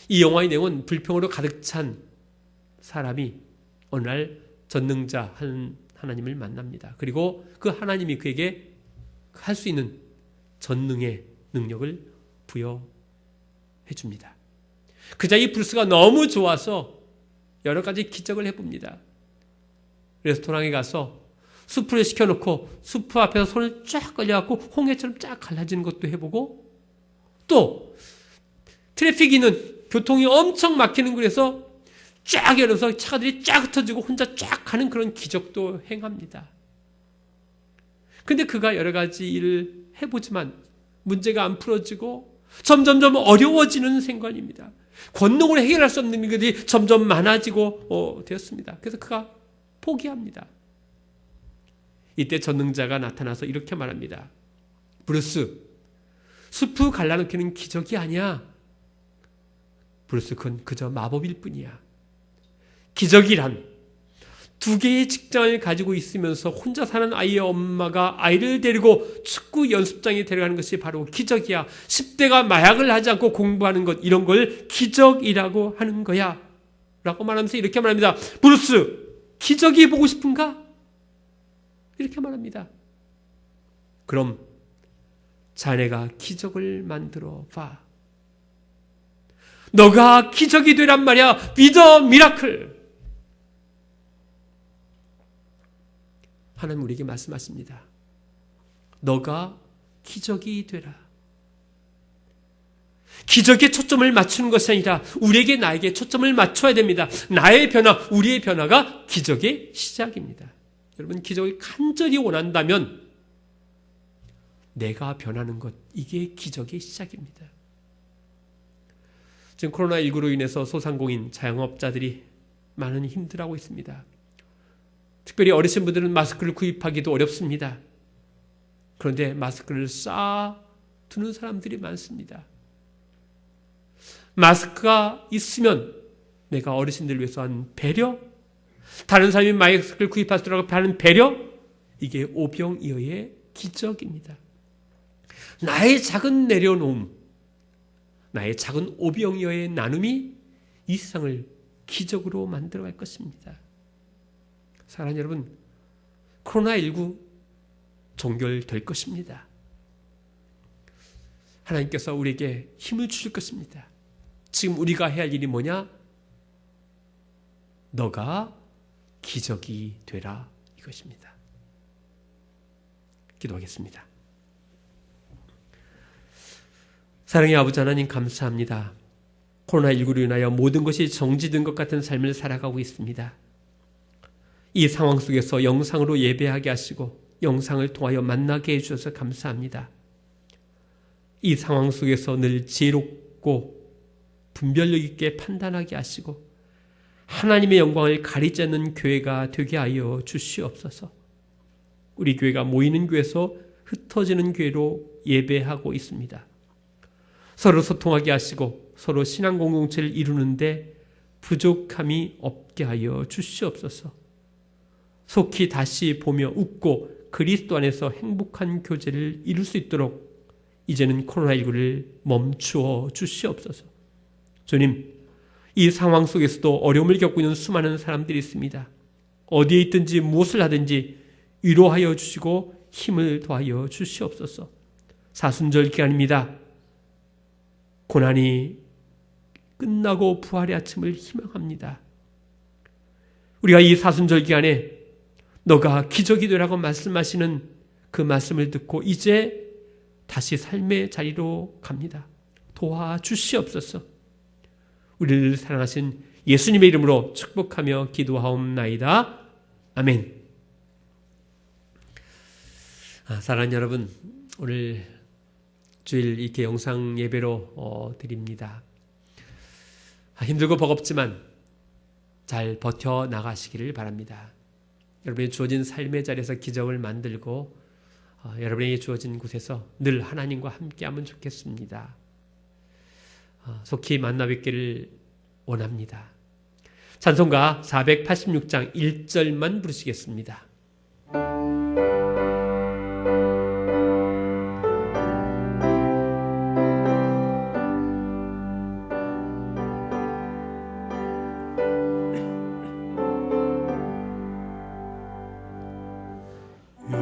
이 영화의 내용은 불평으로 가득 찬 사람이 어느 날 전능자 하나님을 만납니다. 그리고 그 하나님이 그에게 할 수 있는 전능의 능력을 해줍니다. 그자 이 브루스가 너무 좋아서 여러 가지 기적을 해봅니다. 레스토랑에 가서 수프를 시켜놓고 수프 앞에서 손을 쫙 걸려갖고 홍해처럼 쫙 갈라지는 것도 해보고, 또 트래픽이 있는 교통이 엄청 막히는 곳에서 쫙 열어서 차들이 쫙 흩어지고 혼자 쫙 가는 그런 기적도 행합니다. 근데 그가 여러 가지 일을 해보지만 문제가 안 풀어지고 점점점 어려워지는 생관입니다. 권능으로 해결할 수 없는 것들이 점점 많아지고 되었습니다. 그래서 그가 포기합니다. 이때 전능자가 나타나서 이렇게 말합니다. 브루스, 수프 갈라놓기는 기적이 아니야. 브루스, 그건 그저 마법일 뿐이야. 기적이란 2개의 직장을 가지고 있으면서 혼자 사는 아이의 엄마가 아이를 데리고 축구 연습장에 데려가는 것이 바로 기적이야. 10대가 마약을 하지 않고 공부하는 것, 이런 걸 기적이라고 하는 거야 라고 말하면서 이렇게 말합니다. 브루스, 기적이 보고 싶은가? 이렇게 말합니다. 그럼 자네가 기적을 만들어 봐. 너가 기적이 되란 말이야. Be the miracle. 하나님 우리에게 말씀하십니다. 너가 기적이 되라. 기적에 초점을 맞추는 것이 아니라 우리에게, 나에게 초점을 맞춰야 됩니다. 나의 변화, 우리의 변화가 기적의 시작입니다. 여러분, 기적을 간절히 원한다면 내가 변하는 것, 이게 기적의 시작입니다. 지금 코로나19로 인해서 소상공인, 자영업자들이 많은 힘들어하고 있습니다. 특별히 어르신분들은 마스크를 구입하기도 어렵습니다. 그런데 마스크를 쌓아두는 사람들이 많습니다. 마스크가 있으면 내가 어르신들을 위해서 한 배려, 다른 사람이 마스크를 구입할 수 있도록 하는 배려, 이게 오병이어의 기적입니다. 나의 작은 내려놓음, 나의 작은 오병이어의 나눔이 이 세상을 기적으로 만들어갈 것입니다. 사랑하는 여러분, 코로나19 종결될 것입니다. 하나님께서 우리에게 힘을 주실 것입니다. 지금 우리가 해야 할 일이 뭐냐? 너가 기적이 되라, 이것입니다. 기도하겠습니다. 사랑의 아버지 하나님, 감사합니다. 코로나19로 인하여 모든 것이 정지된 것 같은 삶을 살아가고 있습니다. 이 상황 속에서 영상으로 예배하게 하시고 영상을 통하여 만나게 해주셔서 감사합니다. 이 상황 속에서 늘 지혜롭고 분별력 있게 판단하게 하시고 하나님의 영광을 가리지 않는 교회가 되게 하여 주시옵소서. 우리 교회가 모이는 교회에서 흩어지는 교회로 예배하고 있습니다. 서로 소통하게 하시고 서로 신앙 공동체를 이루는데 부족함이 없게 하여 주시옵소서. 속히 다시 보며 웃고 그리스도 안에서 행복한 교제를 이룰 수 있도록 이제는 코로나19를 멈추어 주시옵소서. 주님, 이 상황 속에서도 어려움을 겪고 있는 수많은 사람들이 있습니다. 어디에 있든지 무엇을 하든지 위로하여 주시고 힘을 더하여 주시옵소서. 사순절 기간입니다. 고난이 끝나고 부활의 아침을 희망합니다. 우리가 이 사순절 기간에 너가 기적이 되라고 말씀하시는 그 말씀을 듣고 이제 다시 삶의 자리로 갑니다. 도와주시옵소서. 우리를 사랑하신 예수님의 이름으로 축복하며 기도하옵나이다. 아멘. 사랑하는 여러분, 오늘 주일 이렇게 영상 예배로 드립니다. 힘들고 버겁지만 잘 버텨 나가시기를 바랍니다. 여러분이 주어진 삶의 자리에서 기적을 만들고 여러분에게 주어진 곳에서 늘 하나님과 함께하면 좋겠습니다. 속히 만나 뵙기를 원합니다. 찬송가 486장 1절만 부르시겠습니다.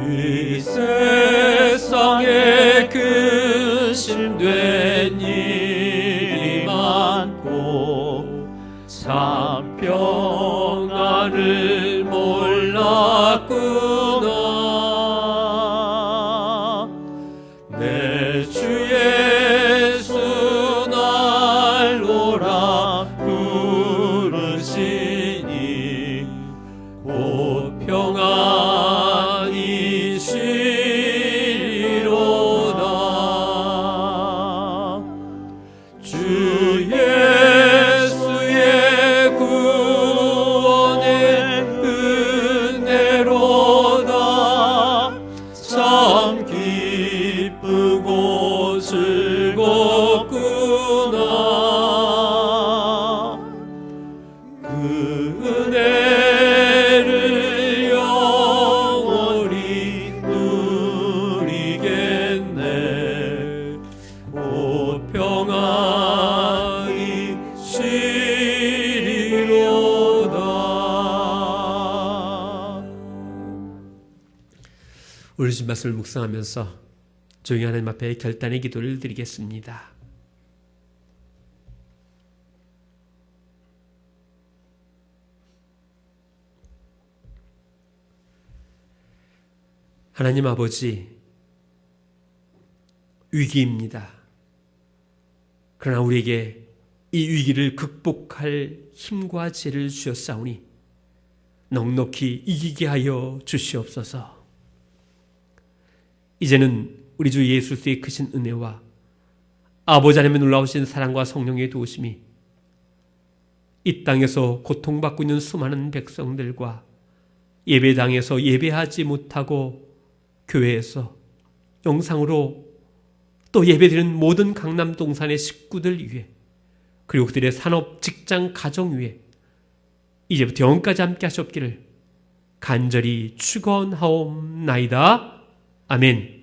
이 세상에 근심된 일이 받구나. 내 주 예수 날 오라 부르시니 곧 평안이시로다. 주 예수의 구원의 은혜로다. 참 기쁘고 즐겁구나. 그 은혜를 영원히 누리겠네. 곧 평안이 시리로다. 오늘 주신 말씀을 묵상하면서 조용히 하나님 앞에 결단의 기도를 드리겠습니다. 하나님 아버지, 위기입니다. 그러나 우리에게 이 위기를 극복할 힘과 지혜를 주셨사오니 넉넉히 이기게 하여 주시옵소서. 이제는 우리 주 예수 그리스도의 크신 은혜와 아버지 하나님의 놀라우신 사랑과 성령의 도우심이 이 땅에서 고통받고 있는 수많은 백성들과 예배당에서 예배하지 못하고 교회에서 영상으로 또 예배드리는 모든 강남 동산의 식구들 위해, 그리고 그들의 산업, 직장, 가정 위해 이제부터 영원까지 함께 하시옵기를 간절히 축원하옵나이다. 아멘.